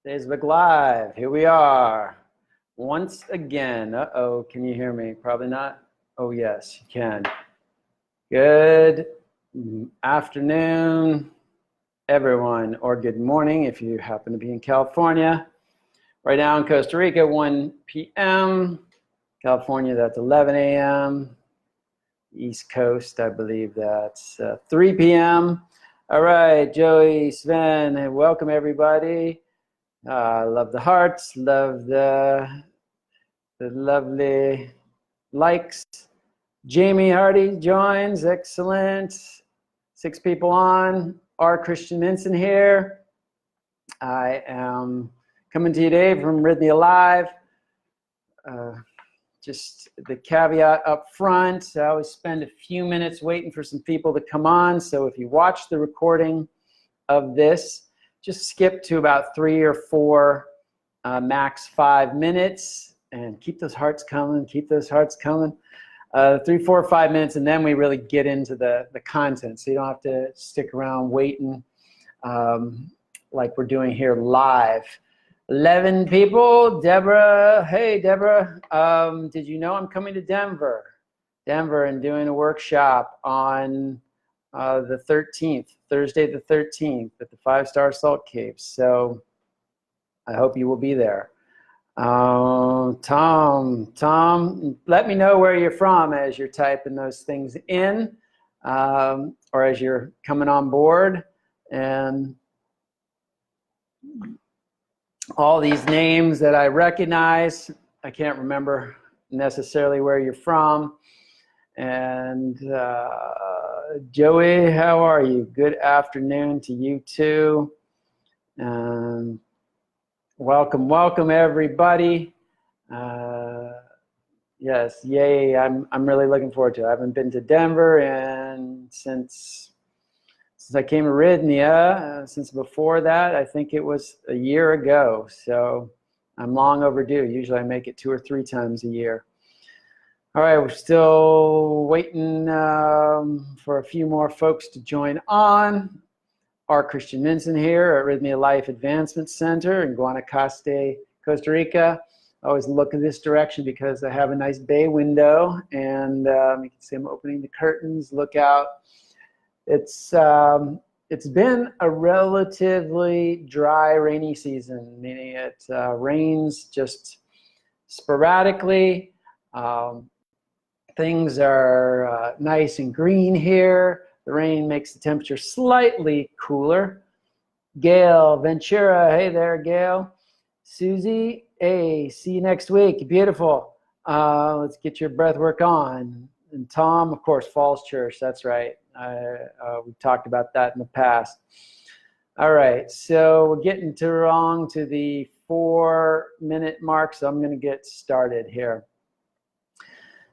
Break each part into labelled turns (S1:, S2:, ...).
S1: Facebook Live, here we are. Once again, uh-oh, can you hear me? Probably not. Oh yes, you can. Good afternoon, everyone, or good morning if you happen to be in California. Right now in Costa Rica, 1 p.m. California, that's 11 a.m. East Coast, I believe that's 3 p.m. All right, Joey, Sven, and welcome everybody. Love the hearts, love the lovely likes. Jamie Hardy joins, excellent. 6 people on. R. Christian Minson here. I am coming to you today from Rythmia Live. Just the caveat up front, I always spend a few minutes waiting for some people to come on. So if you watch the recording of this, just skip to about 3 or 4, max 5 minutes, and keep those hearts coming, keep those hearts coming. 3, 4, 5 minutes, and then we really get into the content. So you don't have to stick around waiting like we're doing here live. 11 people. Deborah, hey Deborah, did you know I'm coming to Denver and doing a workshop on the 13th, Thursday the 13th at the 5-Star Salt Caves. So I hope you will be there. Tom, let me know where you're from as you're typing those things in, or as you're coming on board. And all these names that I recognize, I can't remember necessarily where you're from. And Joey, how are you? Good afternoon to you too. Welcome everybody. Yes, yay! I'm really looking forward to it. I haven't been to Denver and since I came to Rythmia. Since before that, I think it was a year ago. So I'm long overdue. Usually I make it 2 or 3 times a year. All right, we're still waiting for a few more folks to join on. R. Christian Minson here at Rythmia Life Advancement Center in Guanacaste, Costa Rica. I always look in this direction because I have a nice bay window, and you can see I'm opening the curtains. Look out. It's been a relatively dry, rainy season, meaning it rains just sporadically. Things are nice and green here. The rain makes the temperature slightly cooler. Gail Ventura, hey there, Gail. Susie, hey, see you next week. Beautiful. Let's get your breath work on. And Tom, of course, Falls Church. That's right. We've talked about that in the past. All right, so we're getting along to the 4-minute mark, so I'm going to get started here.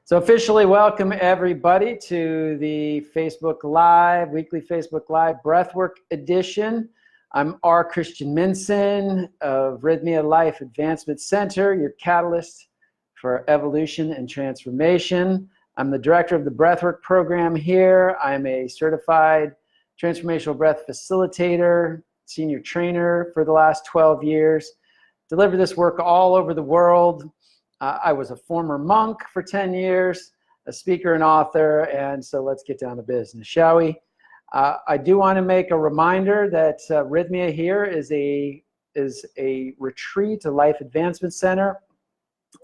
S1: So officially welcome everybody to the Facebook Live, weekly Facebook Live Breathwork edition. I'm R. Christian Minson of Rythmia Life Advancement Center, your catalyst for evolution and transformation. I'm the director of the Breathwork program here. I'm a certified transformational breath facilitator, senior trainer for the last 12 years. Deliver this work all over the world. I was a former monk for 10 years, a speaker and author, and so let's get down to business, shall we? I do want to make a reminder that Rythmia here is a retreat, a life advancement center,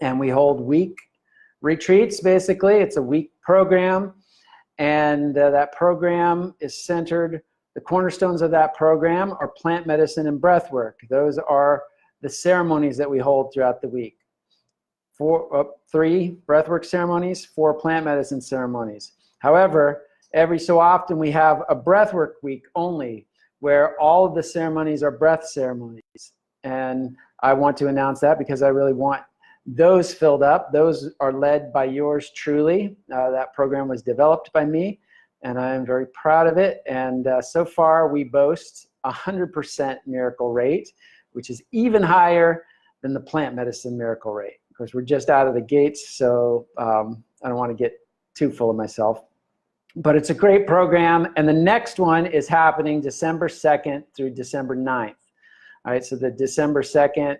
S1: and we hold week retreats, basically. It's a week program, and that program is centered, the cornerstones of that program are plant medicine and breath work. Those are the ceremonies that we hold throughout the week. 3 breathwork ceremonies, 4 plant medicine ceremonies. However, every so often we have a breathwork week only, where all of the ceremonies are breath ceremonies. And I want to announce that because I really want those filled up. Those are led by yours truly. That program was developed by me, and I am very proud of it. And so far, we boast 100% miracle rate, which is even higher than the plant medicine miracle rate. Of course, we're just out of the gates, so I don't want to get too full of myself. But it's a great program, and the next one is happening December 2nd through December 9th. All right, so the December 2nd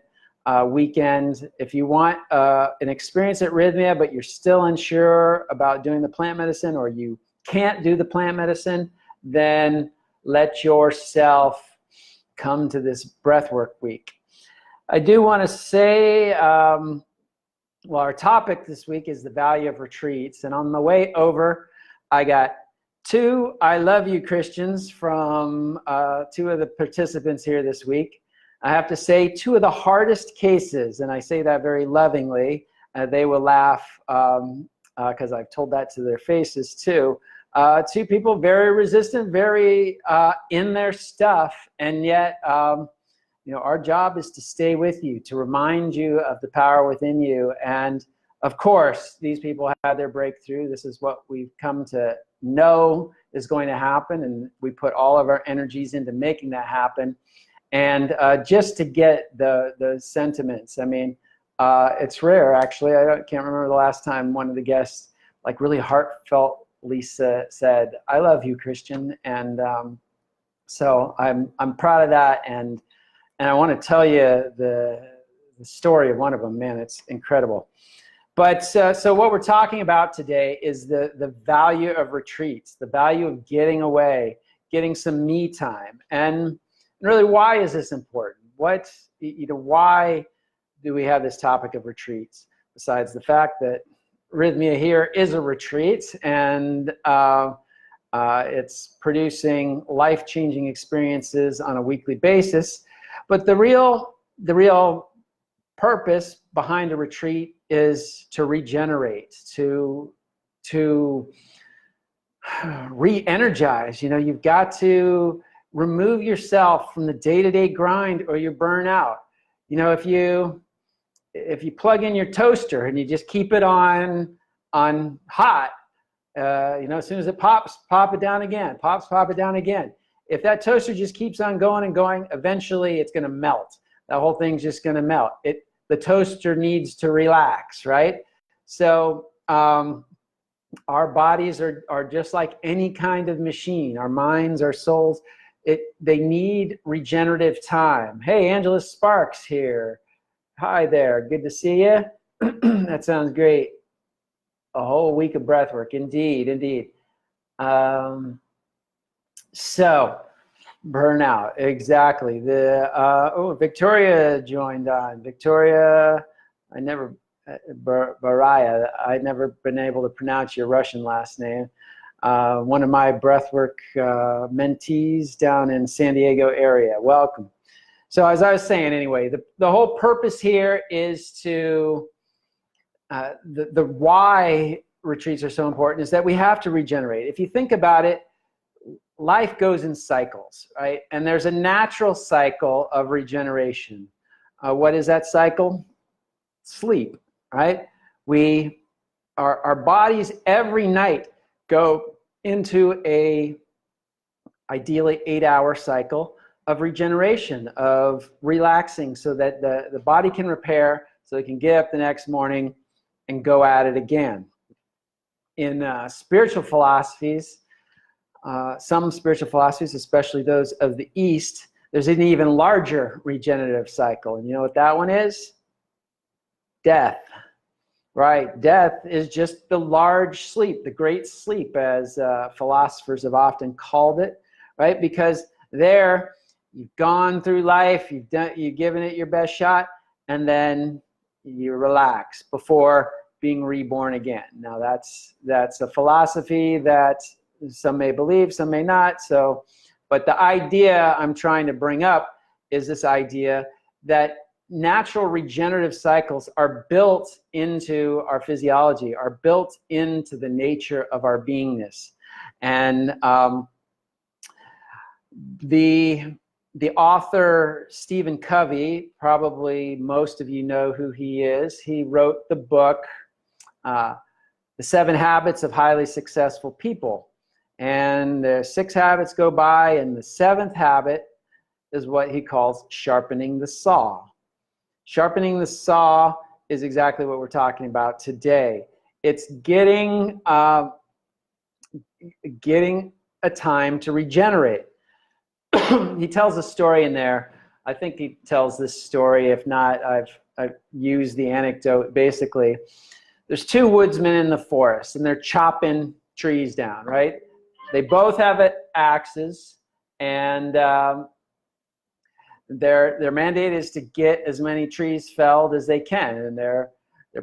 S1: weekend. If you want an experience at Rythmia, but you're still unsure about doing the plant medicine, or you can't do the plant medicine, then let yourself come to this breathwork week. I do want to say, well, our topic this week is the value of retreats. And on the way over, I got 2 I love you Christians from 2 of the participants here this week. I have to say 2 of the hardest cases, and I say that very lovingly. They will laugh because I've told that to their faces too. 2 people very resistant, very in their stuff, and yet you know, our job is to stay with you, to remind you of the power within you. And of course, these people had their breakthrough. This is what we've come to know is going to happen, and we put all of our energies into making that happen. And just to get the sentiments, I mean, it's rare, actually. I can't remember the last time one of the guests, like, really heartfeltly said, "I love you, Christian." And so I'm proud of that, and I want to tell you the story of one of them. Man, it's incredible. But so what we're talking about today is the value of retreats, the value of getting away, getting some me time, and really, why is this important? What, you know, why do we have this topic of retreats? Besides the fact that Rythmia here is a retreat, and it's producing life-changing experiences on a weekly basis. But the real purpose behind a retreat is to regenerate, to re-energize. You know, you've got to remove yourself from the day-to-day grind, or you burn out. You know, if you plug in your toaster and you just keep it on hot, you know, as soon as it pops, pop it down again, pop it down again. If that toaster just keeps on going and going, eventually it's going to melt. That whole thing's just going to melt. The toaster needs to relax, right? So our bodies are just like any kind of machine. Our minds, our souls, they need regenerative time. Hey, Angela Sparks here. Hi there. Good to see you. That sounds great. A whole week of breath work. Indeed, indeed. So, burnout. Exactly. Victoria joined on. Victoria, Baraya. I've never been able to pronounce your Russian last name. One of my breathwork mentees down in San Diego area. Welcome. So as I was saying, anyway, the whole purpose here is to, the why retreats are so important is that we have to regenerate. If you think about it, life goes in cycles, right? And there's a natural cycle of regeneration. What is that cycle? Sleep, right? Our bodies every night go into a ideally 8-hour cycle of regeneration, of relaxing, so that the body can repair, so it can get up the next morning and go at it again. In spiritual philosophies, some spiritual philosophies, especially those of the East, there's an even larger regenerative cycle. And you know what that one is? Death. Right, death is just the large sleep, the great sleep, as philosophers have often called it, right? Because there, you've gone through life, you've given it your best shot, and then you relax before being reborn again. Now, that's a philosophy that some may believe, some may not. So, but the idea I'm trying to bring up is this idea that natural regenerative cycles are built into our physiology, are built into the nature of our beingness. And the author Stephen Covey, probably most of you know who he is. He wrote the book, The 7 Habits of Highly Successful People. And the 6 habits go by, and the 7th habit is what he calls sharpening the saw. Sharpening the saw is exactly what we're talking about today. It's getting a time to regenerate. He tells a story in there. I think he tells this story. If not, I've used the anecdote. Basically, there's two woodsmen in the forest, and they're chopping trees down, right? They both have axes, and their mandate is to get as many trees felled as they can, and they're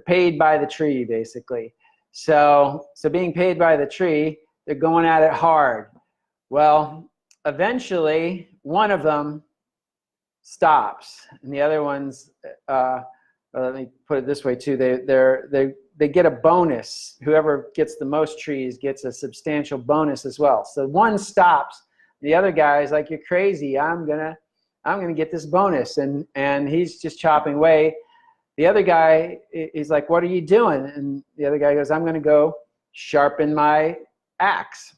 S1: paid by the tree, basically. So being paid by the tree, they're going at it hard. Well, eventually, one of them stops, and the other ones, let me put it this way too, they get a bonus. Whoever gets the most trees gets a substantial bonus as well. So one stops, the other guy is like, you're crazy, I'm gonna get this bonus, and he's just chopping away. The other guy is like, what are you doing? And the other guy goes, I'm gonna go sharpen my axe.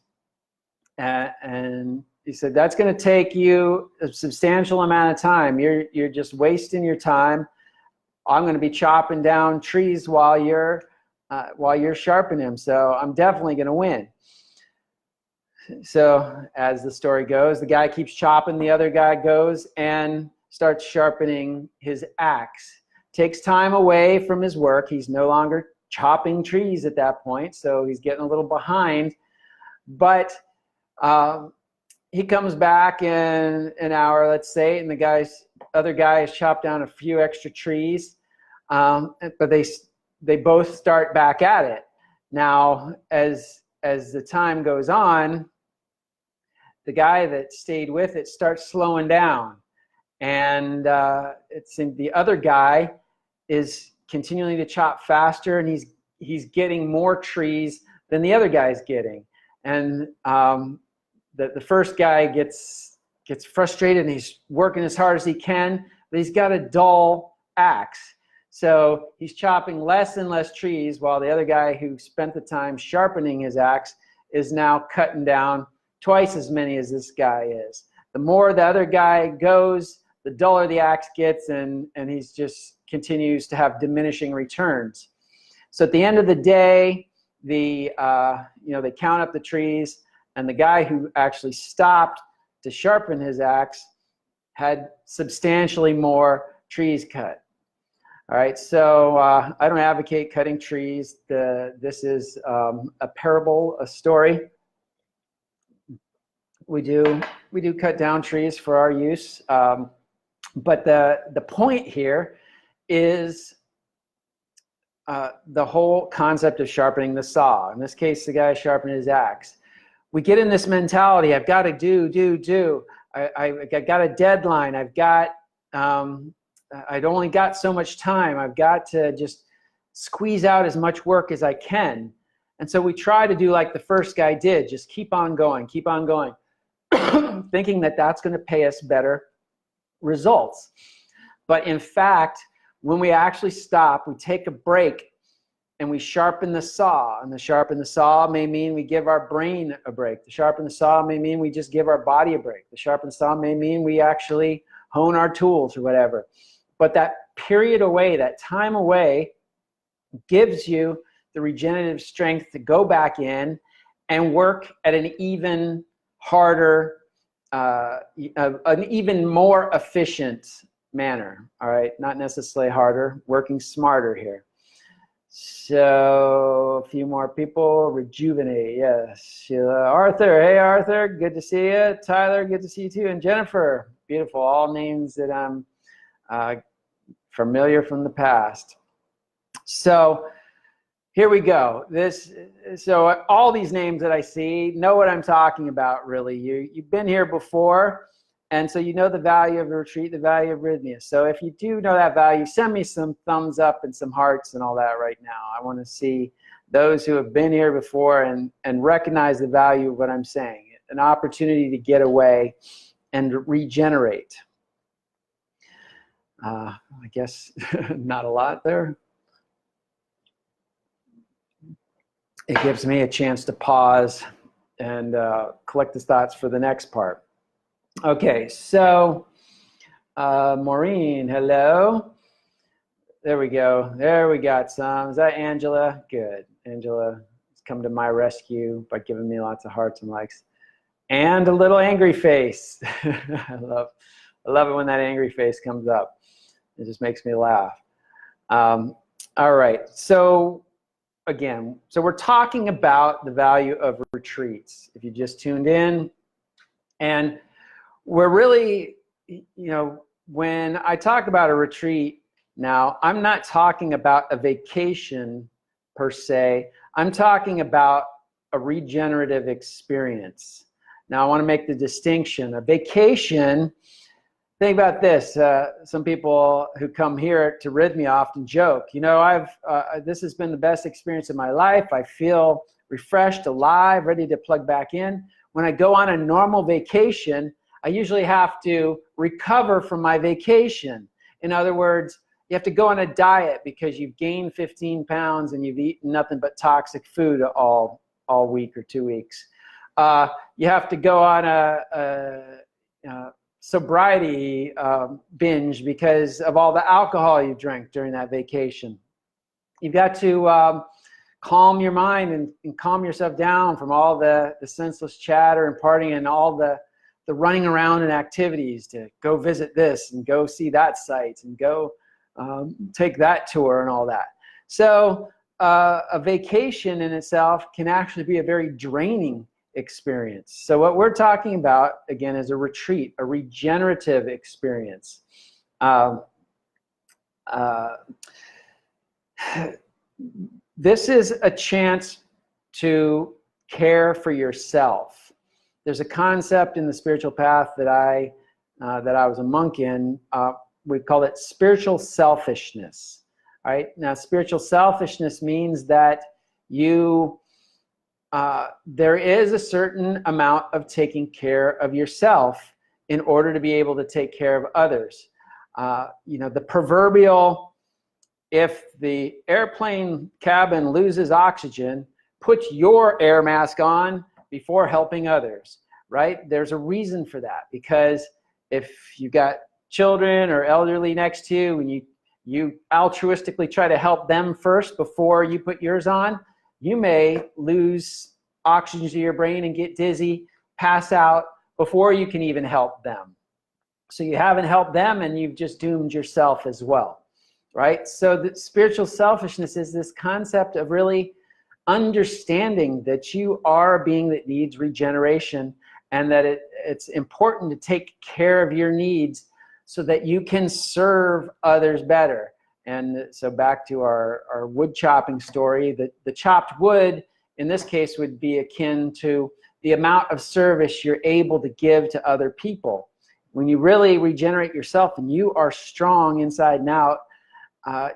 S1: And he said, that's going to take you a substantial amount of time. You're just wasting your time. I'm going to be chopping down trees while you're sharpening them. So I'm definitely going to win. So as the story goes, the guy keeps chopping. The other guy goes and starts sharpening his axe. Takes time away from his work. He's no longer chopping trees at that point. So he's getting a little behind. But he comes back in an hour, let's say, and the other guy has chopped down a few extra trees, but they both start back at it. Now, as the time goes on, the guy that stayed with it starts slowing down, and the other guy is continuing to chop faster, and he's getting more trees than the other guy's getting, and the first guy gets frustrated, and he's working as hard as he can, but he's got a dull axe. So he's chopping less and less trees, while the other guy who spent the time sharpening his axe is now cutting down twice as many as this guy is. The more the other guy goes, the duller the axe gets, and he's just continues to have diminishing returns. So at the end of the day, they count up the trees, and the guy who actually stopped to sharpen his axe had substantially more trees cut. All right, so I don't advocate cutting trees. This is a parable, a story. We do cut down trees for our use, but the point here is the whole concept of sharpening the saw. In this case, the guy sharpened his axe. We get in this mentality, I've got to do. I got a deadline. I've only got so much time. I've got to just squeeze out as much work as I can. And so we try to do like the first guy did, just keep on going, thinking that that's going to pay us better results. But in fact, when we actually stop, we take a break, and we sharpen the saw. And the sharpen the saw may mean we give our brain a break. The sharpen the saw may mean we just give our body a break. The sharpen saw may mean we actually hone our tools or whatever. But that period away, that time away, gives you the regenerative strength to go back in and work at an even harder, an even more efficient manner. All right, not necessarily harder, working smarter here. So a few more people. Rejuvenate, yes. Sheila, Arthur, hey Arthur, good to see you. Tyler, good to see you too. And Jennifer, beautiful. All names that I'm familiar from the past. So here we go. So all these names that I see know what I'm talking about, really. You've been here before, and so you know the value of the retreat, the value of Rythmia. So if you do know that value, send me some thumbs up and some hearts and all that right now. I want to see those who have been here before and recognize the value of what I'm saying. An opportunity to get away and regenerate. I guess not a lot there. It gives me a chance to pause and collect the thoughts for the next part. Okay, so Maureen, hello. There we go. There we got some. Is that Angela? Good. Angela has come to my rescue by giving me lots of hearts and likes. And a little angry face. I I love it when that angry face comes up. It just makes me laugh. All right, so again, so we're talking about the value of retreats. If you just tuned in, and we're really, when I talk about a retreat now, I'm not talking about a vacation per se. I'm talking about a regenerative experience. Now, I want to make the distinction. A vacation, think about this. Some people who come here to Rythmia often joke, this has been the best experience of my life. I feel refreshed, alive, ready to plug back in. When I go on a normal vacation, I usually have to recover from my vacation. In other words, you have to go on a diet because you've gained 15 pounds and you've eaten nothing but toxic food all week or 2 weeks. You have to go on a sobriety binge because of all the alcohol you drank during that vacation. You've got to calm your mind and calm yourself down from all the senseless chatter and partying and all the running around and activities to go visit this and go see that site and go take that tour and all that. So a vacation in itself can actually be a very draining experience. So what we're talking about, again, is a retreat, a regenerative experience. This is a chance to care for yourself. There's a concept in the spiritual path that I was a monk in. We call it spiritual selfishness. All right. Now, spiritual selfishness means that there is a certain amount of taking care of yourself in order to be able to take care of others. The proverbial, if the airplane cabin loses oxygen, put your air mask on before helping others, right? There's a reason for that, because if you got children or elderly next to you and you altruistically try to help them first before you put yours on, you may lose oxygen to your brain and get dizzy, pass out before you can even help them. So you haven't helped them and you've just doomed yourself as well, right? So the spiritual selfishness is this concept of really understanding that you are a being that needs regeneration and that it's important to take care of your needs so that you can serve others better. And so back to our wood chopping story, the chopped wood in this case would be akin to the amount of service you're able to give to other people. When you really regenerate yourself and you are strong inside and out,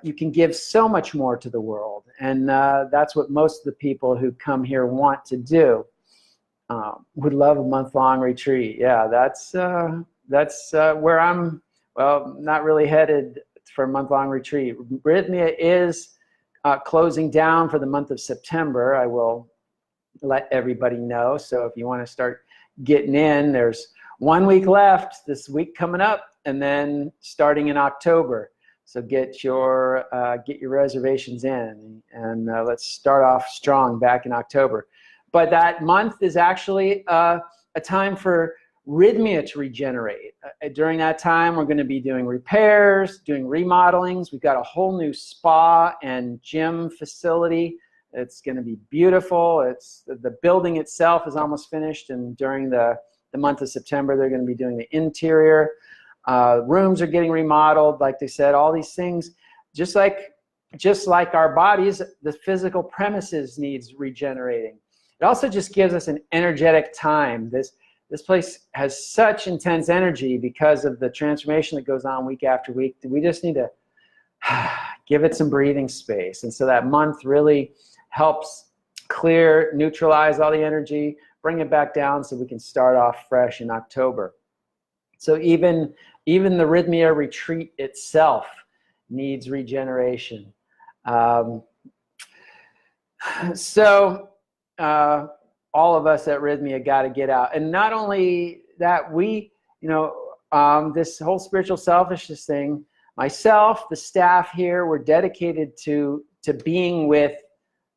S1: you can give so much more to the world. And that's what most of the people who come here want to do. Would love a month-long retreat. Yeah, that's where I'm, well, not really headed for a month-long retreat. Rythmia is closing down for the month of September. I will let everybody know. So if you want to start getting in, there's 1 week left this week coming up, and then starting in October. So get your reservations in, and let's start off strong back in October. But that month is actually a time for Rythmia to regenerate. During that time, we're going to be doing repairs, doing remodelings. We've got a whole new spa and gym facility. It's going to be beautiful. The building itself is almost finished, and during the month of September, they're going to be doing the interior. Rooms are getting remodeled, like they said. All these things, just like our bodies, the physical premises needs regenerating. It also just gives us an energetic time. This place has such intense energy because of the transformation that goes on week after week. We just need to give it some breathing space. And so that month really helps clear, neutralize all the energy, bring it back down so we can start off fresh in October. So even the Rythmia retreat itself needs regeneration. All of us at Rythmia got to get out. And not only that, this whole spiritual selfishness thing, myself, the staff here, we're dedicated to being with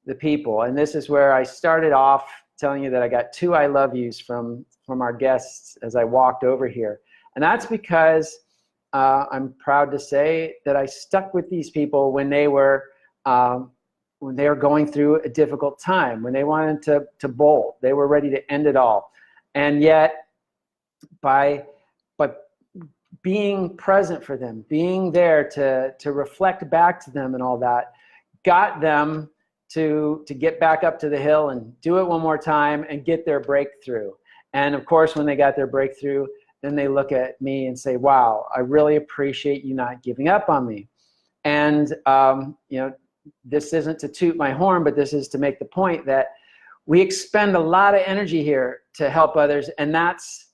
S1: the people. And this is where I started off telling you that I got 2 I love yous from our guests as I walked over here. And that's because I'm proud to say that I stuck with these people when they were going through a difficult time, when they wanted to bolt, they were ready to end it all. And yet, by being present for them, being there to reflect back to them and all that, got them to get back up to the hill and do it one more time and get their breakthrough. And of course, when they got their breakthrough, then they look at me and say, wow, I really appreciate you not giving up on me. And you know, this isn't to toot my horn, but this is to make the point that we expend a lot of energy here to help others, and that's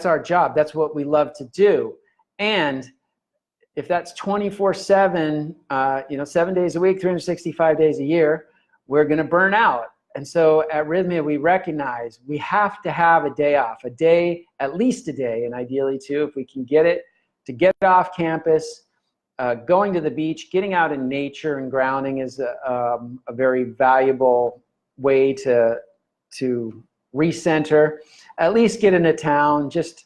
S1: our job. That's what we love to do. And if that's 24/7, you know, 7 days a week, 365 days a year, we're going to burn out. And so at Rythmia, we recognize we have to have a day off, a day, at least a day, and ideally two, if we can get it, to get off campus, going to the beach, getting out in nature and grounding is a very valuable way to recenter, at least get into town, just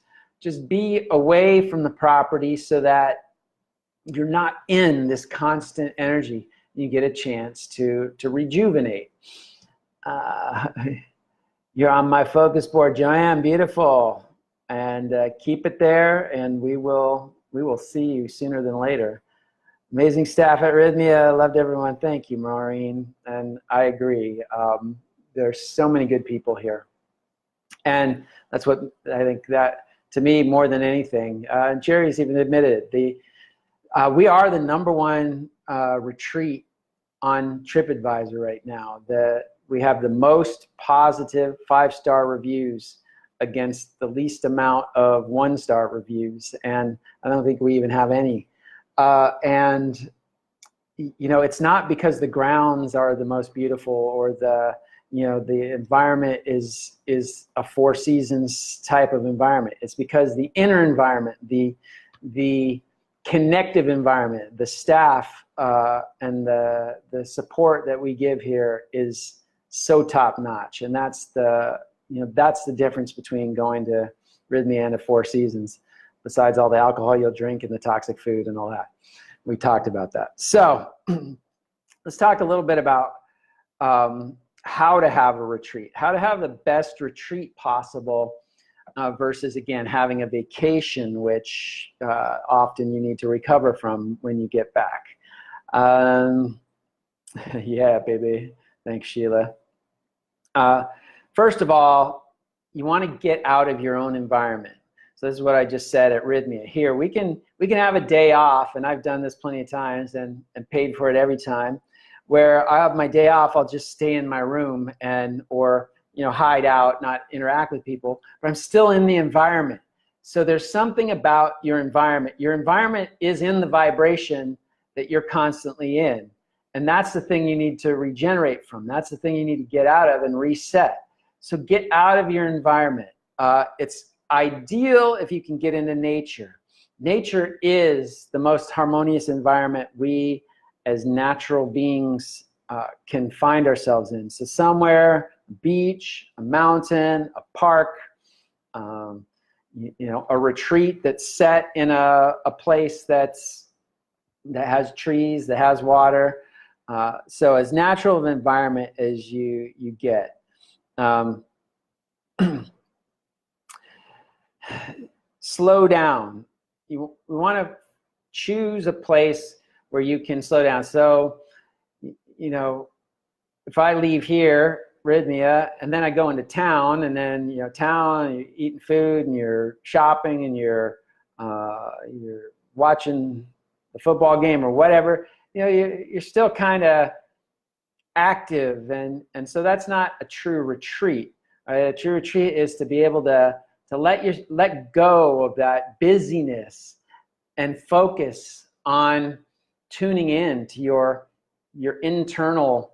S1: be away from the property so that you're not in this constant energy. You get a chance to rejuvenate. You're on my focus board, Joanne. Beautiful. And keep it there, and we will see you sooner than later. Amazing staff at Rythmia. Loved everyone. Thank you, Maureen. And I agree. There's so many good people here. And that's what I think that, to me, more than anything, Jerry's even admitted it, we are the #1 retreat on TripAdvisor right now. We have the most positive 5-star reviews against the least amount of 1-star reviews, and I don't think we even have any. And you know, it's not because the grounds are the most beautiful or the environment is a Four Seasons type of environment. It's because the inner environment, the connective environment, the staff and the support that we give here is so top notch, and that's the difference between going to Rythmia and a Four Seasons. Besides all the alcohol you'll drink and the toxic food and all that, we talked about that. So let's talk a little bit about how to have a retreat, how to have the best retreat possible versus, again, having a vacation, which often you need to recover from when you get back. Yeah, baby. Thanks, Sheila. First of all, you want to get out of your own environment. So this is what I just said at Rythmia. Here, we can have a day off, and I've done this plenty of times and paid for it every time, where I have my day off, I'll just stay in my room or hide out, not interact with people, but I'm still in the environment. So there's something about your environment. Your environment is in the vibration that you're constantly in. And that's the thing you need to regenerate from. That's the thing you need to get out of and reset. So get out of your environment. It's ideal if you can get into nature. Nature is the most harmonious environment we as natural beings can find ourselves in. So somewhere, a beach, a mountain, a park, a retreat that's set in a place that has trees, that has water. So as natural of an environment as you get. Slow down. We want to choose a place where you can slow down. So, if I leave here, Rythmia, and then I go into town, and then town, you're eating food, and you're shopping, and you're watching the football game or whatever. You're still kind of active, and so that's not a true retreat. A true retreat is to be able to let go of that busyness and focus on tuning in to your internal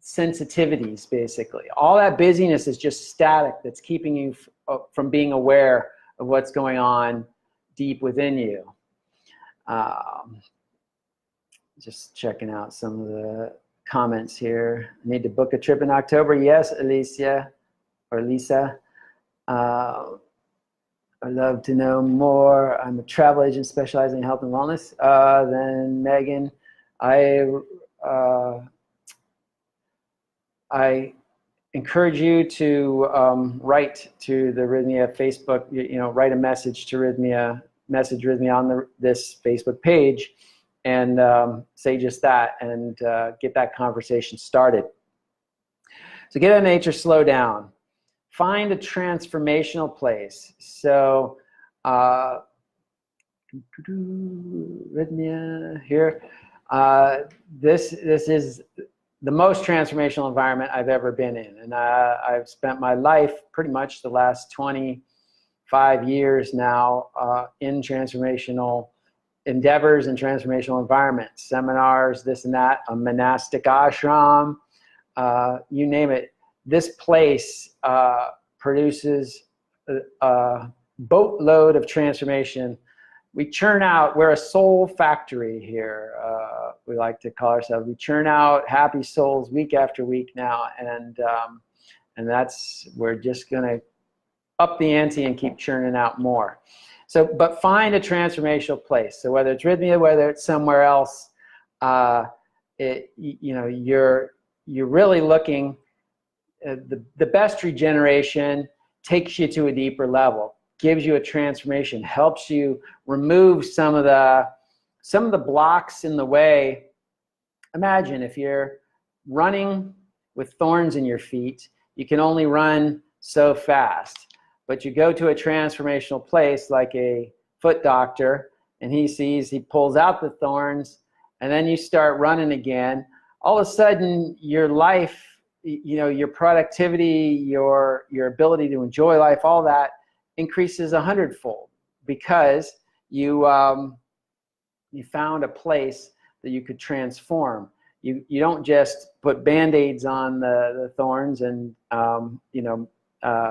S1: sensitivities, basically. All that busyness is just static that's keeping you from being aware of what's going on deep within you. Just checking out some of the comments here. I need to book a trip in October. Yes, Alicia or Lisa. I'd love to know more. I'm a travel agent specializing in health and wellness. Then Megan, I encourage you to write to the Rythmia Facebook, write a message to Rythmia, message Rythmia on this Facebook page, and say just that, and get that conversation started. So get out of nature, slow down. Find a transformational place. So Rythmia here. This is the most transformational environment I've ever been in. And I've spent my life, pretty much the last 25 years now, in transformational endeavors and transformational environments, seminars, this and that, a monastic ashram, you name it. This place produces a boatload of transformation. We churn out, we're a soul factory here. We like to call ourselves. We churn out happy souls week after week now, and that's, we're just gonna up the ante and keep churning out more. So, but find a transformational place. So whether it's Rythmia, whether it's somewhere else, you're really looking. The best regeneration takes you to a deeper level, gives you a transformation, helps you remove some of the blocks in the way. Imagine if you're running with thorns in your feet, you can only run so fast. But you go to a transformational place like a foot doctor, and he pulls out the thorns, and then you start running again. All of a sudden, your life, your productivity, your ability to enjoy life, all that increases 100-fold, because you found a place that you could transform. You don't just put Band-Aids on the thorns and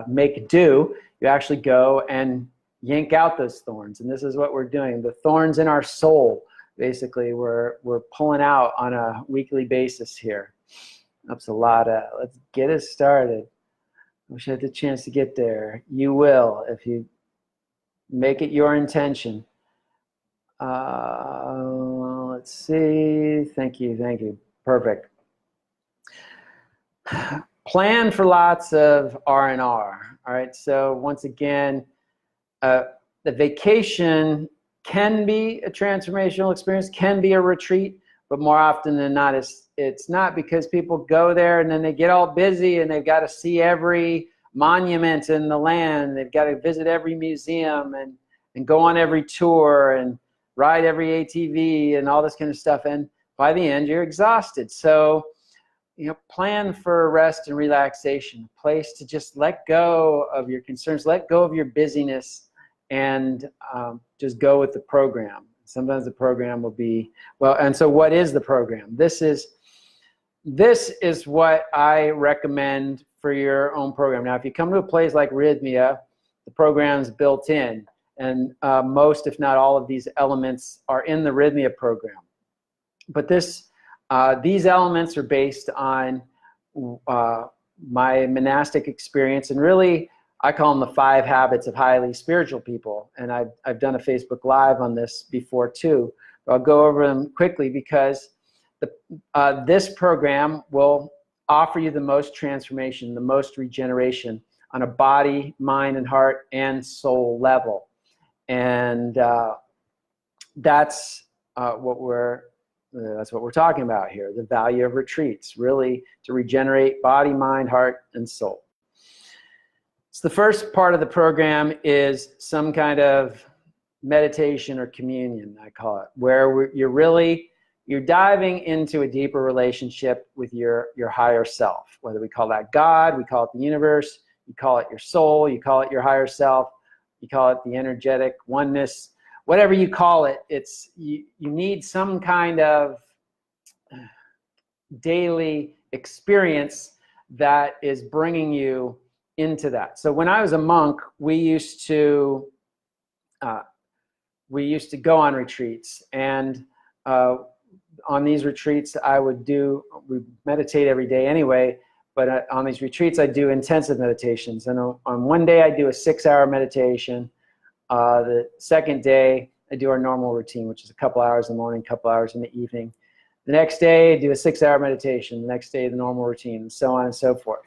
S1: make do. You actually go and yank out those thorns, and this is what we're doing. The thorns in our soul, basically, we're pulling out on a weekly basis here. That's a lot. Let's get it started. I wish I had the chance to get there. You will if you make it your intention. Let's see. Thank you. Perfect. Plan for lots of R&R. All right. So once again, the vacation can be a transformational experience, can be a retreat, but more often than not, it's not, because people go there and then they get all busy and they've got to see every monument in the land. They've got to visit every museum and go on every tour and ride every ATV and all this kind of stuff. And by the end, you're exhausted. So, plan for rest and relaxation, a place to just let go of your concerns, let go of your busyness, and just go with the program. Sometimes the program will be, well, and so what is the program? This is what I recommend for your own program. Now, if you come to a place like Rythmia, the program's built in, and most, if not all, of these elements are in the Rythmia program. But these elements are based on my monastic experience, and really, I call them the 5 habits of highly spiritual people. And I've done a Facebook Live on this before too. But I'll go over them quickly, because this program will offer you the most transformation, the most regeneration on a body, mind, and heart and soul level. And that's what we're talking about here, the value of retreats, really to regenerate body, mind, heart, and soul. So the first part of the program is some kind of meditation or communion, I call it, where you're diving into a deeper relationship with your higher self, whether we call that God, we call it the universe, you call it your soul, you call it your higher self, you call it the energetic oneness, whatever you call it. You need some kind of daily experience that is bringing you into that. So when I was a monk, we used to go on retreats, and on these retreats we meditate every day anyway, but on these retreats I do intensive meditations, and on one day I do a 6-hour meditation, The second day, I do our normal routine, which is a couple hours in the morning, a couple hours in the evening. The next day, I do a 6-hour meditation. The next day, the normal routine, and so on and so forth.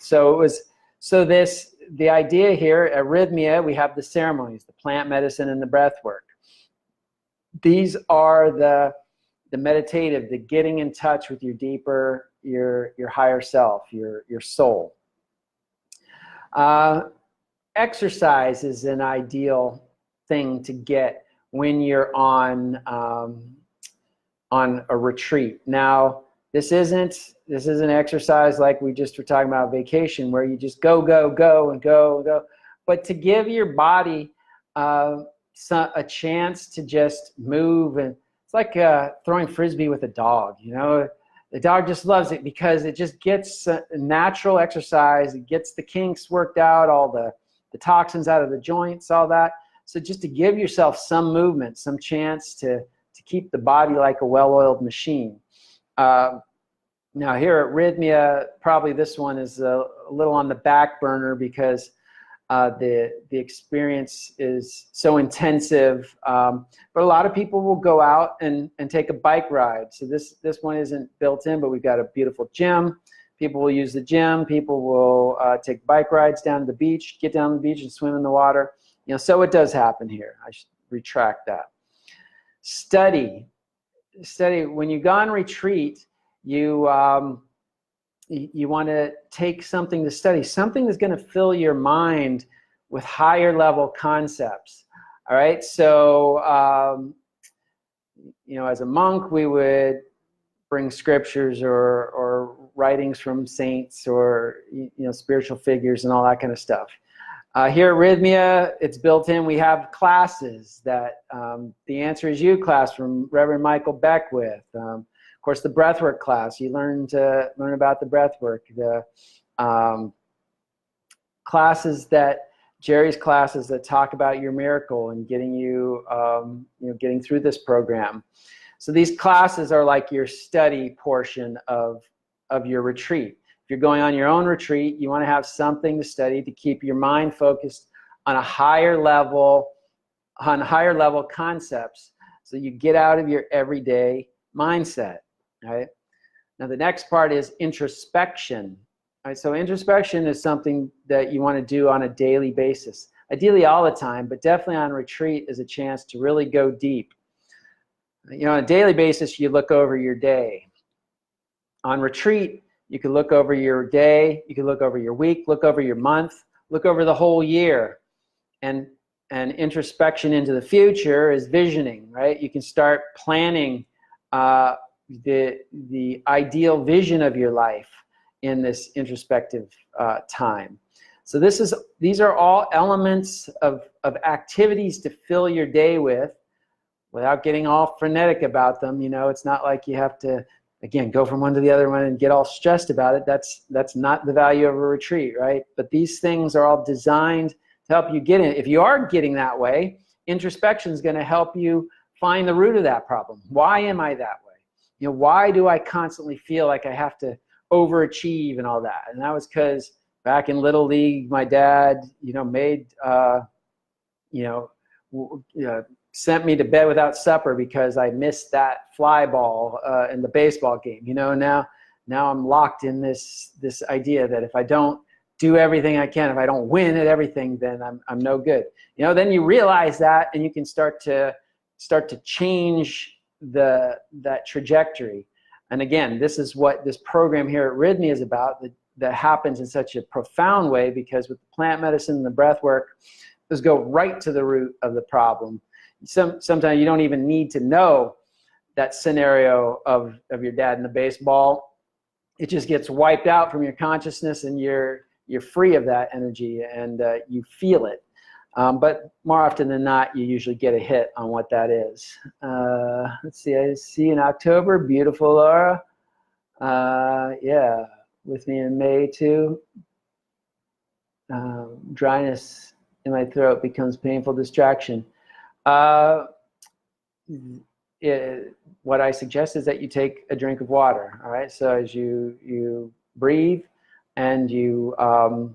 S1: The idea here at Rythmia, we have the ceremonies, the plant medicine and the breath work. These are the meditative, the getting in touch with your deeper, your higher self, your soul. Exercise is an ideal thing to get when you're on a retreat. Now, this isn't exercise like we just were talking about vacation, where you just go, but to give your body a chance to just move. And it's like throwing frisbee with a dog. You know, the dog just loves it because it just gets natural exercise. It gets the kinks worked out, all the toxins out of the joints, all that. So just to give yourself some movement, some chance to keep the body like a well-oiled machine. Now here at Rythmia, probably this one is a little on the back burner because the experience is so intensive. But a lot of people will go out and take a bike ride. So this one isn't built in, but we've got a beautiful gym. People will use the gym. People will take bike rides down to the beach, get down to the beach and swim in the water. You know, so it does happen here. I should retract that. Study. When you go on retreat, you want to take something to study, something that's going to fill your mind with higher level concepts. All right, so you know, as a monk, we would bring scriptures or writings from saints or spiritual figures and all that kind of stuff. Here at Rythmia, it's built in. We have classes that the Answer Is You class from Reverend Michael Beckwith. Of course, the breathwork class. You learn about the breathwork. The classes Jerry's classes that talk about your miracle and getting you, getting through this program. So these classes are like your study portion of your retreat. If you're going on your own retreat, you want to have something to study to keep your mind focused on higher level concepts, so you get out of your everyday mindset. Right? Now the next part is introspection. Right? So introspection is something that you want to do on a daily basis, ideally all the time, but definitely on retreat is a chance to really go deep. On a daily basis, you look over your day. On retreat, you can look over your day, you can look over your week, look over your month, look over the whole year. And introspection into the future is visioning, right? You can start planning the ideal vision of your life in this introspective time. So these are all elements of activities to fill your day with without getting all frenetic about them. It's not like you have to, again, go from one to the other one and get all stressed about it. That's not the value of a retreat, right? But these things are all designed to help you get in. If you are getting that way, introspection is going to help you find the root of that problem. Why am I that way? Why do I constantly feel like I have to overachieve and all that? And that was because back in Little League, my dad, made, sent me to bed without supper because I missed that fly ball in the baseball game. Now I'm locked in this idea that if I don't do everything I can, if I don't win at everything, then I'm no good. Then you realize that, and you can start to change that trajectory. And again, this is what this program here at Rythmia is about. That happens in such a profound way, because with the plant medicine and the breath work, let's go right to the root of the problem. Sometimes you don't even need to know that scenario of your dad in the baseball. It just gets wiped out from your consciousness, and you're free of that energy, and you feel it. But more often than not, you usually get a hit on what that is. Let's see, I see in October, beautiful Laura. Yeah, with me in May too. Dryness in my throat becomes painful distraction. What I suggest is that you take a drink of water. All right, so as you breathe and your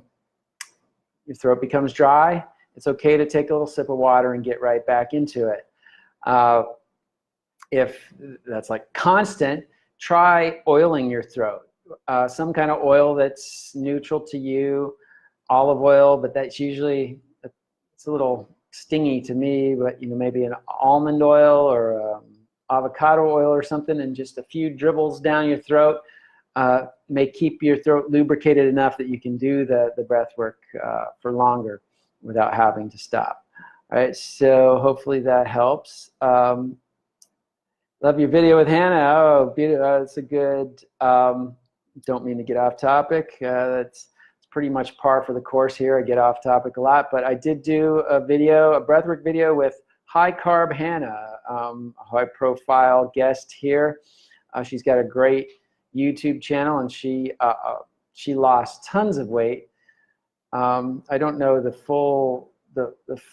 S1: throat becomes dry, it's okay to take a little sip of water and get right back into it. If that's like constant, try oiling your throat. Some kind of oil that's neutral to you, olive oil, but that's usually, it's a little stingy to me, but maybe an almond oil or avocado oil or something, and just a few dribbles down your throat may keep your throat lubricated enough that you can do the breath work for longer without having to stop. All right, so hopefully that helps. Love your video with Hannah. Oh, beautiful. That's a good, don't mean to get off topic. That's pretty much par for the course here. I get off topic a lot, but I did do a video, a breathwork video with High Carb Hannah, a high profile guest here. She's got a great YouTube channel, and she lost tons of weight. I don't know the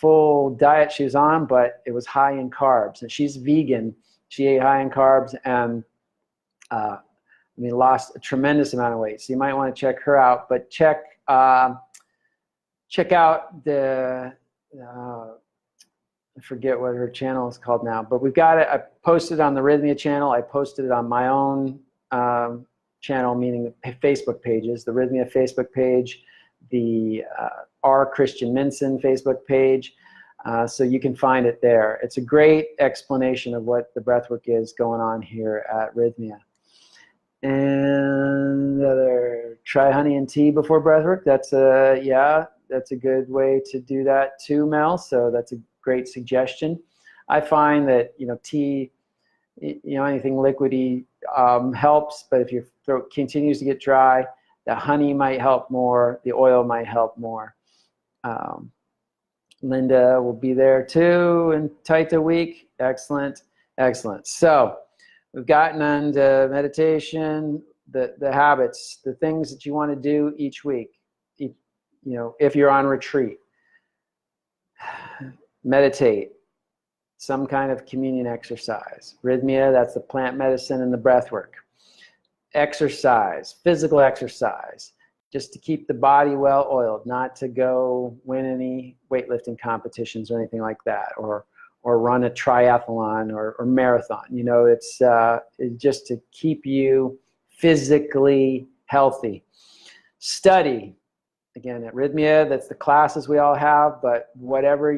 S1: full diet she was on, but it was high in carbs, and she's vegan. She ate high in carbs and lost a tremendous amount of weight. So you might want to check her out, but check out the I forget what her channel is called now, but we've got it. I posted it on the Rythmia channel. I posted it on my own channel, meaning the Facebook pages, the Rythmia Facebook page, the R. Christian Minson Facebook page. So you can find it there. It's a great explanation of what the breathwork is going on here at Rythmia. And try honey and tea before breathwork. That's a good way to do that too, Mel. So that's a great suggestion. I find that tea, anything liquidy helps, but if your throat continues to get dry, the honey might help more. The oil might help more. Linda will be there too in Taita week. Excellent, excellent. So we've gotten into meditation, the habits, the things that you want to do each week. If you're on retreat, meditate, some kind of communion exercise. Rythmia, that's the plant medicine and the breath work. Exercise, physical exercise, just to keep the body well oiled, not to go win any weightlifting competitions or anything like that, or run a triathlon or marathon. It's just to keep you physically healthy. Study, again, at Rythmia, that's the classes we all have, but whatever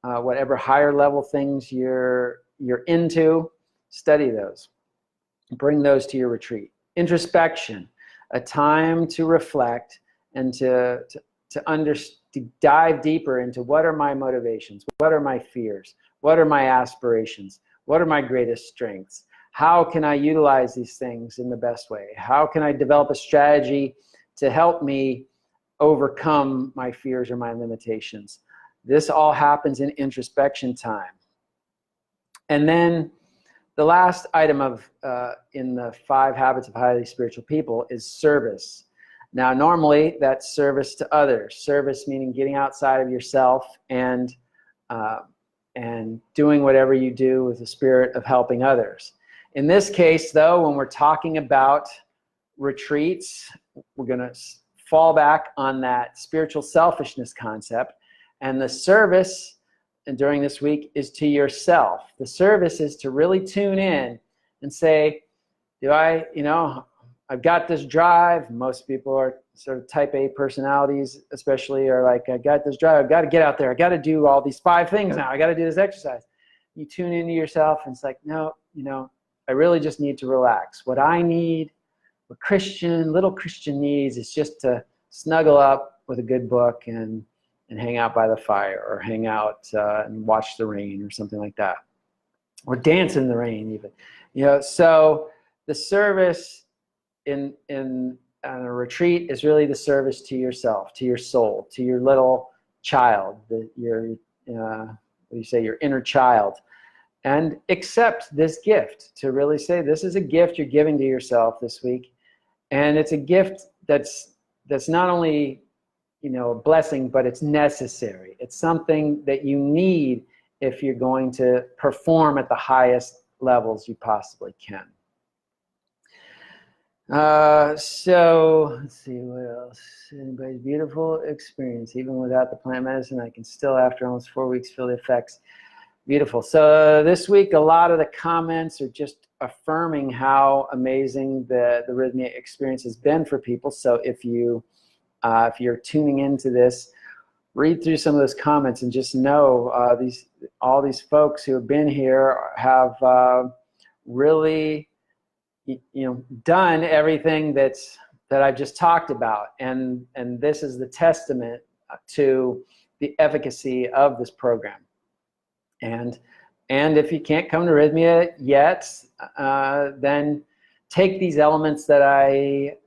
S1: whatever higher level things you're into, study those. Bring those to your retreat. Introspection, a time to reflect and to dive deeper into what are my motivations, what are my fears, what are my aspirations, what are my greatest strengths, how can I utilize these things in the best way, how can I develop a strategy to help me overcome my fears or my limitations. This all happens in introspection time. And then the last item in the 5 habits of highly spiritual people is service. Now, normally that's service to others. Service meaning getting outside of yourself and doing whatever you do with the spirit of helping others. In this case, though, when we're talking about retreats, we're going to fall back on that spiritual selfishness concept, and the service during this week is to yourself. The service is to really tune in and say, I've got this drive. Most people are sort of type A personalities, especially, are like, I got this drive. I've got to get out there. I got to do all these 5 things now. I got to do this exercise. You tune into yourself, and it's like, no, I really just need to relax. What I need, what little Christian needs, is just to snuggle up with a good book and hang out by the fire, or hang out and watch the rain or something like that, or dance in the rain even. So the service in on a retreat is really the service to yourself, to your soul, to your little child, your inner child, and accept this gift. To really say, this is a gift you're giving to yourself this week, and it's a gift that's not only a blessing, but it's necessary. It's something that you need if you're going to perform at the highest levels you possibly can. So let's see what else. Anybody's beautiful experience. Even without the plant medicine, I can still, after almost 4 weeks, feel the effects. Beautiful. So this week, a lot of the comments are just affirming how amazing the Rythmia experience has been for people. So if you're tuning into this, read through some of those comments and just know all these folks who have been here have really done everything that I've just talked about, and this is the testament to the efficacy of this program. And if you can't come to Rythmia yet, then take these elements that I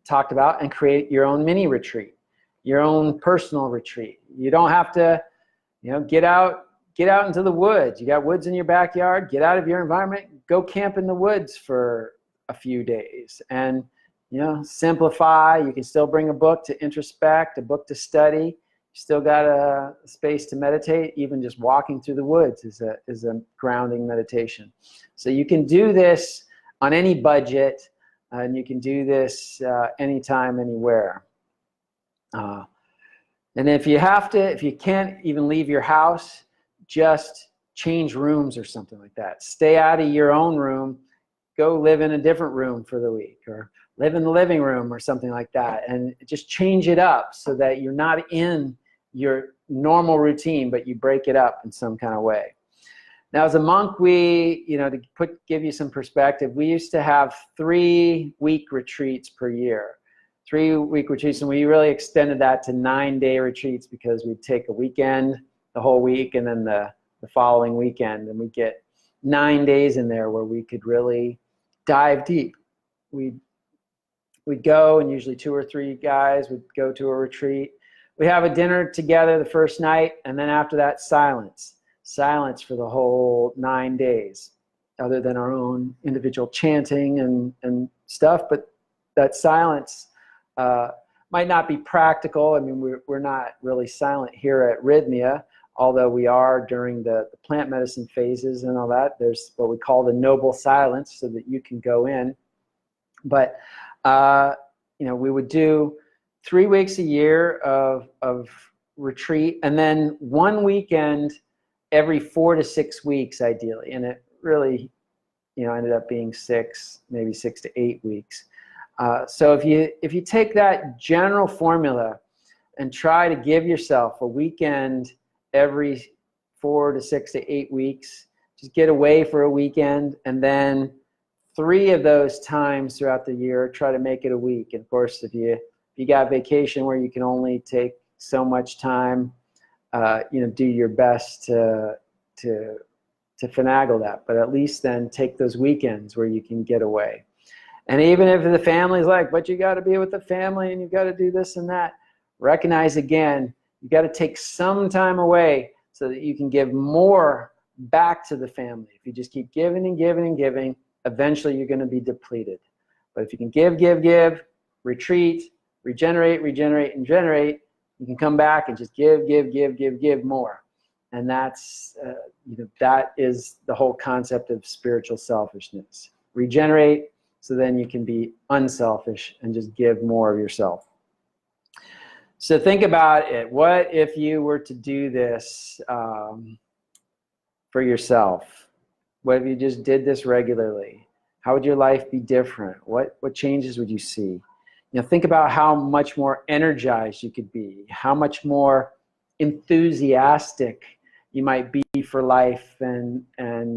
S1: talked about and create your own mini retreat, your own personal retreat. You don't have to, get out into the woods. You got woods in your backyard. Get out of your environment. Go camp in the woods for a few days, and simplify. You can still bring a book to introspect, a book to study. Still got a space to meditate. Even just walking through the woods is a grounding meditation. So you can do this on any budget, and you can do this anytime, anywhere. And if you can't even leave your house, just change rooms or something like that. Stay out of your own room. Go live in a different room for the week, or live in the living room or something like that, and just change it up so that you're not in your normal routine, but you break it up in some kind of way. Now, as a monk, to give you some perspective, we used to have 3-week retreats per year. 3-week retreats, and we really extended that to 9-day retreats, because we'd take a weekend, the whole week, and then the following weekend, and we get 9 days in there where we could really dive deep. We'd go, and usually 2 or 3 guys would go to a retreat. We have a dinner together the first night, and then after that, silence for the whole 9 days, other than our own individual chanting and stuff. But that silence might not be practical. I mean, we're not really silent here at Rythmia, although we are during the plant medicine phases and all that. There's what we call the noble silence, so that you can go in. But we would do 3 weeks a year of retreat, and then 1 weekend every 4 to 6 weeks, ideally. And it really, ended up being 6, maybe 6 to 8 weeks. So if you take that general formula and try to give yourself a weekend every 4 to 6 to 8 weeks, just get away for a weekend, and then 3 of those times throughout the year, try to make it a week. And of course, if you got vacation where you can only take so much time, do your best to finagle that. But at least then take those weekends where you can get away. And even if the family's like, but you got to be with the family and you got to do this and that, recognize again, you got to take some time away so that you can give more back to the family. If you just keep giving and giving and giving, eventually you're going to be depleted. But if you can give, retreat, regenerate, and generate, you can come back and just give more. And that's, that is the whole concept of spiritual selfishness. Regenerate, so then you can be unselfish and just give more of yourself. So think about it. What if you were to do this for yourself? What if you just did this regularly? How would your life be different? What changes would you see? Think about how much more energized you could be, how much more enthusiastic you might be for life and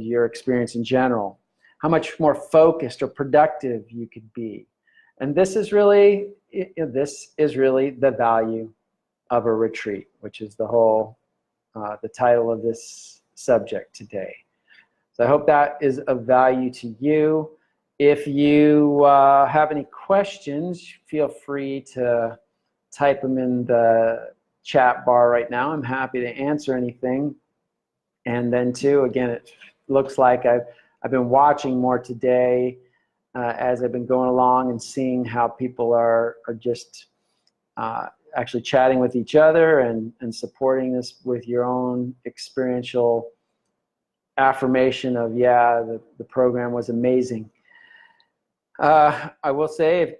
S1: your experience in general, how much more focused or productive you could be. And this is really the value of a retreat, which is the title of this subject today. So I hope that is of value to you. If you have any questions, feel free to type them in the chat bar right now. I'm happy to answer anything. And then too, again, it looks like I've been watching more today as I've been going along and seeing how people are just actually chatting with each other and supporting this with your own experiential affirmation of, yeah, the program was amazing. I will say,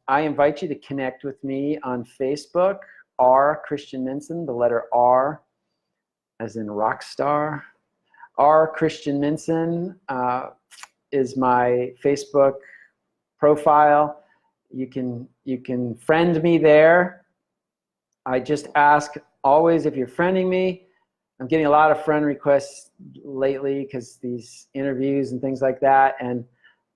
S1: I invite you to connect with me on Facebook, R Christian Minson, the letter R as in rock star. R Christian Minson is my Facebook profile. You can friend me there. I just ask always if you're friending me. I'm getting a lot of friend requests lately because these interviews and things like that, and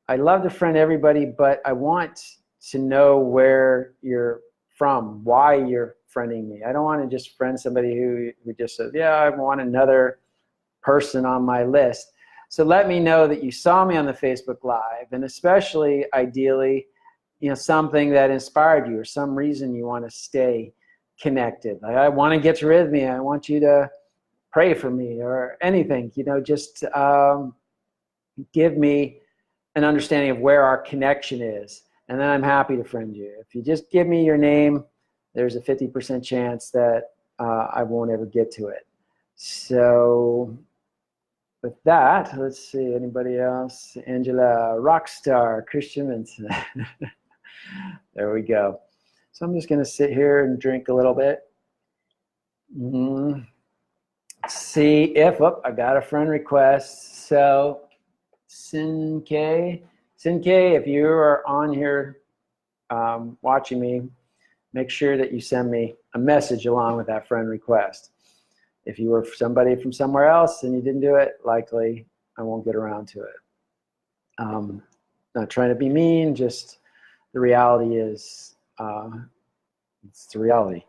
S1: I love to friend everybody, but I want to know where you're from, why you're friending me. I don't want to just friend somebody who just says, yeah, I want another person on my list. So let me know that you saw me on the Facebook Live, and especially, ideally, something that inspired you or some reason you want to stay connected. Like, I want to get to Rythmia. I want you to pray for me or anything. Just give me an understanding of where our connection is, and then I'm happy to friend you. If you just give me your name, there's a 50% chance that I won't ever get to it. So with that, let's see, anybody else? Angela, Rockstar, Christian Minson. There we go. So I'm just going to sit here and drink a little bit. See if, I got a friend request. So Sin-K, if you are on here watching me, make sure that you send me a message along with that friend request. If you were somebody from somewhere else and you didn't do it, likely I won't get around to it. Not trying to be mean, just the reality is, it's the reality.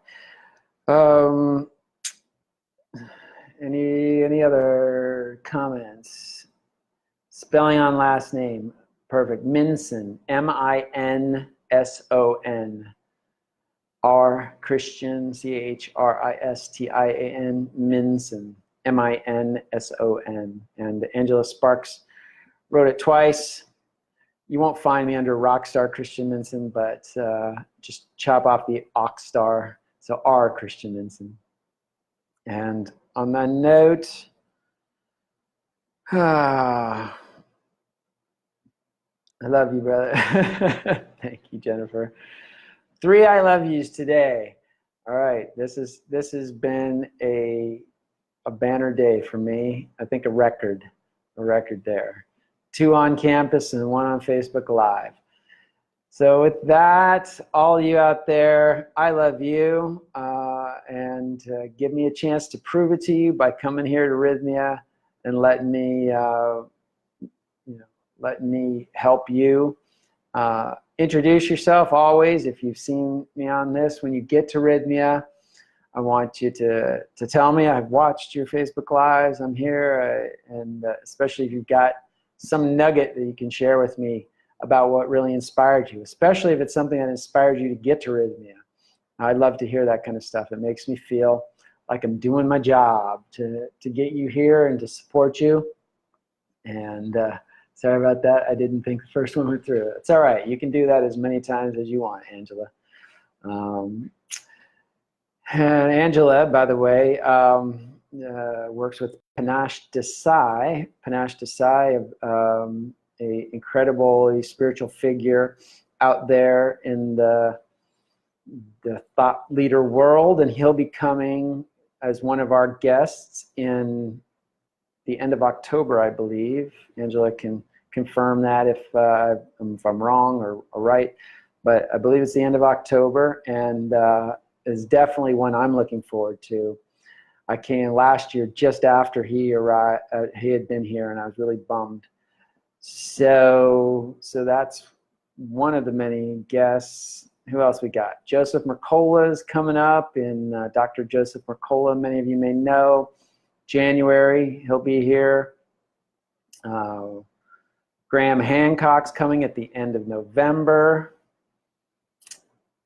S1: Any other comments? Spelling on last name, perfect. Minson, M-I-N-S-O-N. R Christian, C-H-R-I-S-T-I-A-N, Minson, M-I-N-S-O-N. And Angela Sparks wrote it twice. You won't find me under Rockstar Christian Minson, but just chop off the Oxstar, so R Christian Minson. And on that note, I love you, brother. Thank you, Jennifer. 3 I love yous today. All right, this has been a banner day for me. I think a record there. 2 on campus and 1 on Facebook Live. So with that, all you out there, I love you, and give me a chance to prove it to you by coming here to Rythmia and letting me help you. Introduce yourself always. If you've seen me on this, when you get to Rythmia, I want you to tell me I've watched your Facebook Lives. I'm here, and especially if you've got some nugget that you can share with me about what really inspired you, especially if it's something that inspired you to get to Rythmia. I'd love to hear that kind of stuff. It makes me feel like I'm doing my job to get you here and to support you. And sorry about that. I didn't think the first one went through. It's all right. You can do that as many times as you want, Angela. And Angela, by the way, works with Panache Desai. Panache Desai, a incredibly spiritual figure out there in the thought leader world, and he'll be coming as one of our guests in the end of October, I believe. Angela can confirm that if I'm wrong or right, but I believe it's the end of October, and is definitely one I'm looking forward to. I came last year just after he arrived. He had been here, and I was really bummed. So that's one of the many guests. Who else we got? Joseph Mercola is coming up, in Dr. Joseph Mercola, many of you may know. January, he'll be here. Graham Hancock's coming at the end of November.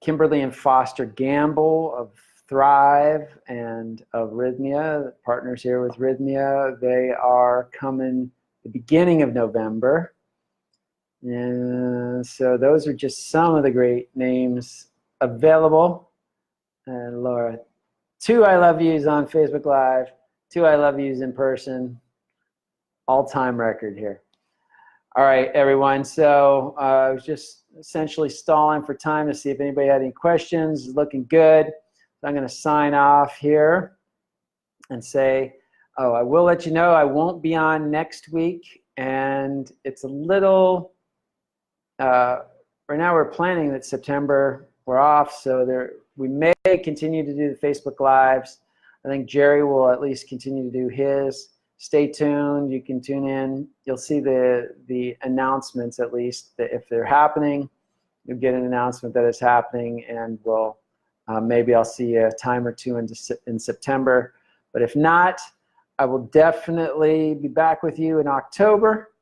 S1: Kimberly and Foster Gamble of Thrive and of Rythmia, partners here with Rythmia, they are coming the beginning of November. And so those are just some of the great names available. And Laura, 2 I love yous on Facebook Live, 2 I love yous in person, all-time record here. All right, everyone. So I was just essentially stalling for time to see if anybody had any questions. It's looking good. So I'm going to sign off here and say, oh, I will let you know I won't be on next week. And it's a little, right now we're planning that September we're off. So we may continue to do the Facebook Lives. I think Jerry will at least continue to do his. Stay tuned. You can tune in. You'll see the announcements, at least, that if they're happening. You'll get an announcement that it's happening, and we'll maybe I'll see you a time or two in September. But if not, I will definitely be back with you in October,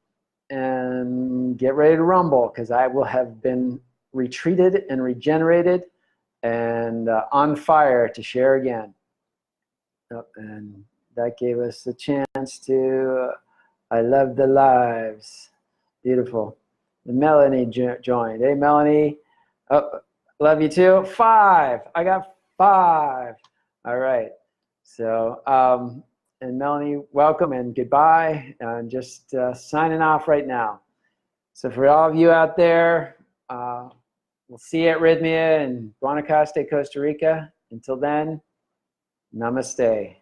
S1: and get ready to rumble, because I will have been retreated and regenerated and on fire to share again. And that gave us a chance to, I love the lives. Beautiful. And Melanie joined. Hey, Melanie. Oh, love you too. 5. I got 5. All right. So, and Melanie, welcome and goodbye. And just signing off right now. So for all of you out there, we'll see you at Rythmia in Guanacaste, Costa Rica. Until then, namaste.